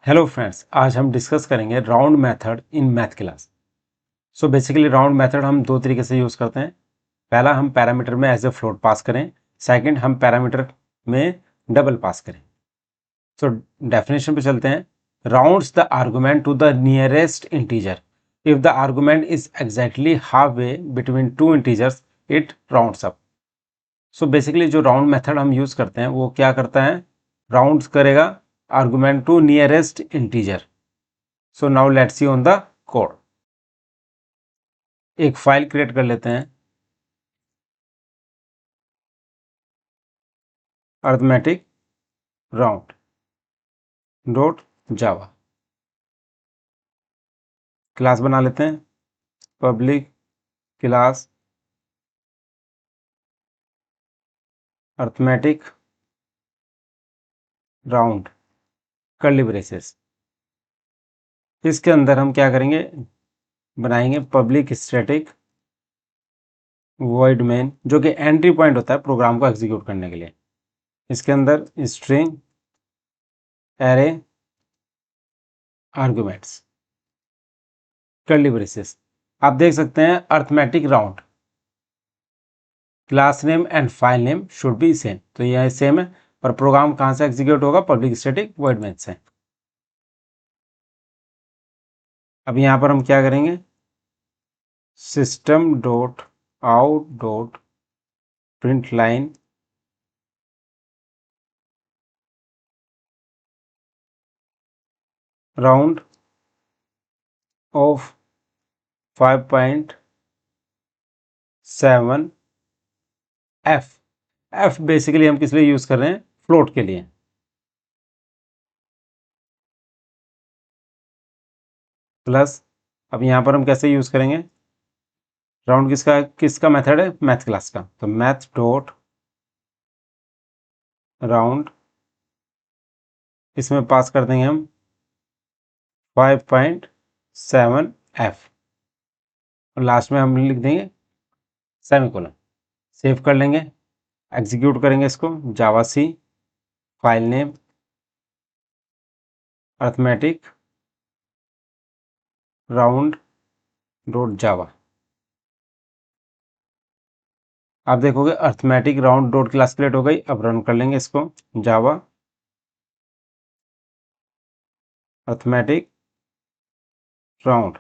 Hello friends, आज हम discuss करेंगे round method in math class. So basically round method हम दो तरीके से यूज़ करते हैं। पहला, हम पैरामीटर में एज ए फ्लोट पास करें। सेकंड, हम पैरामीटर में डबल पास करें। सो डेफिनेशन पे चलते हैं। Rounds the argument to the nearest integer. If the argument is exactly half way between two integers, it rounds up. So basically जो round method हम use करते हैं वो क्या करता है, राउंड्स करेगा argument to nearest integer. So now let's see on the code. एक फाइल क्रिएट कर लेते हैं, arithmetic round dot Java. Class बना लेते हैं, public class arithmetic round curly braces. इसके अंदर हम क्या करेंगे, बनाएंगे पब्लिक स्टैटिक वॉइड मेन, जो कि एंट्री पॉइंट होता है प्रोग्राम को एग्जीक्यूट करने के लिए। इसके अंदर string array arguments curly braces. आप देख सकते हैं arithmetic round class name and file name should be same, तो यह सेम है। और प्रोग्राम कहाँ से एग्जीक्यूट होगा, पब्लिक स्टैटिक वॉइड मेन से। अब यहाँ पर हम क्या करेंगे, system dot out dot print line round off 5.7 F. F basically हम किस लिए यूज कर रहे हैं, फ्लोट के लिए। प्लस, अब यहाँ पर हम कैसे यूज करेंगे, राउंड किसका किसका मेथड है, मैथ क्लास का। तो मैथ डॉट राउंड, इसमें पास कर देंगे हम 5.7 एफ, और लास्ट में हम लिख देंगे सेमीकोलन। सेव कर लेंगे, एग्जीक्यूट करेंगे इसको, javac file name arithmetic round dot Java. आप देखोगे arithmetic round dot class create हो गई। अब रन कर लेंगे इसको, Java arithmetic round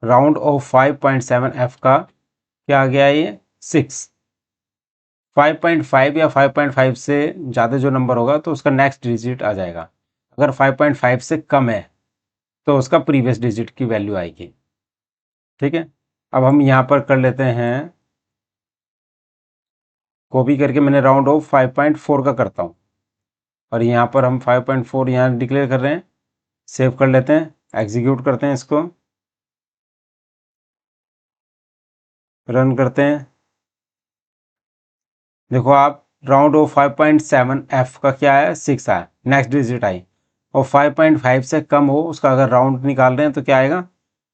round off 5.7 F का क्या आ गया है, ये 6। 5.5 या 5.5 से ज़्यादा जो नंबर होगा तो उसका नेक्स्ट डिजिट आ जाएगा। अगर 5.5 से कम है तो उसका प्रीवियस डिजिट की वैल्यू आएगी। ठीक है, अब हम यहाँ पर कर लेते हैं, कॉपी करके मैंने राउंड ऑफ 5.4 का करता हूँ, और यहाँ पर हम 5.4 यहाँ डिक्लेयर कर रहे हैं। सेव कर लेते हैं, एग्जीक्यूट करते हैं इसको, रन करते हैं। देखो आप, राउंड ऑफ 5.7 एफ का क्या है, 6 आया, नेक्स्ट डिजिट आई। और 5.5 से कम हो उसका अगर राउंड निकाल रहे हैं तो क्या आएगा,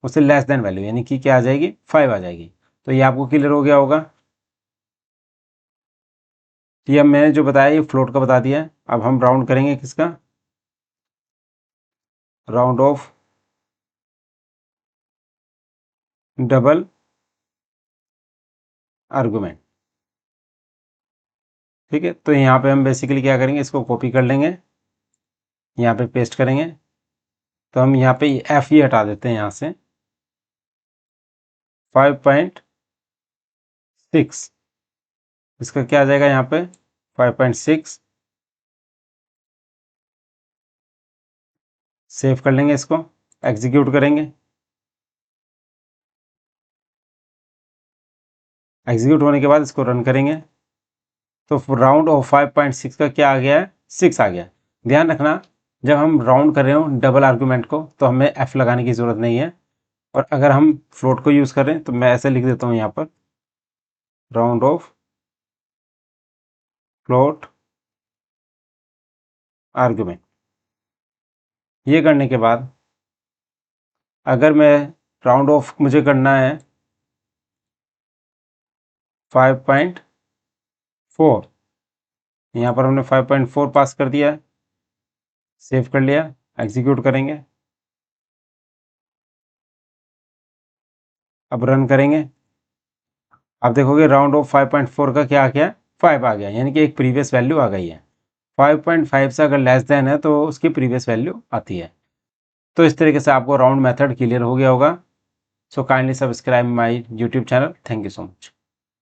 उससे लेस देन वैल्यू, यानी कि क्या आ जाएगी, 5 आ जाएगी। तो ये आपको क्लियर हो गया होगा। ये अब मैंने जो बताया ये फ्लोट का बता दिया है। अब हम राउंड करेंगे किसका, राउंड ऑफ डबल आर्गुमेंट। ठीक है, तो यहाँ पे हम बेसिकली क्या करेंगे, इसको कॉपी कर लेंगे, यहाँ पे पेस्ट करेंगे। तो हम यहाँ पे एफ ही हटा देते हैं यहाँ से, 5.6, इसका क्या आ जाएगा यहाँ पे 5.6। सेव कर लेंगे इसको, एग्जीक्यूट करेंगे। एग्जीक्यूट होने के बाद इसको रन करेंगे तो राउंड ऑफ 5.6 का क्या आ गया है, 6 आ गया। ध्यान रखना, जब हम राउंड कर रहे हो डबल आर्गूमेंट को तो हमें एफ लगाने की ज़रूरत नहीं है। और अगर हम फ्लोट को यूज़ करें तो मैं ऐसे लिख देता हूँ यहाँ पर, राउंड ऑफ फ्लोट आर्गूमेंट। ये करने के बाद अगर मैं राउंड ऑफ मुझे करना है 5.4, यहाँ पर हमने 5.4 पास कर दिया है। सेव कर लिया, एग्जीक्यूट करेंगे, अब रन करेंगे। आप देखोगे राउंड ऑफ 5.4 का क्या आ गया, 5 आ गया, यानी कि एक प्रीवियस वैल्यू आ गई है। 5.5 से अगर लेस देन है तो उसकी प्रीवियस वैल्यू आती है। तो इस तरीके से आपको राउंड मेथड क्लियर हो गया होगा। So kindly subscribe my YouTube channel. Thank you so much.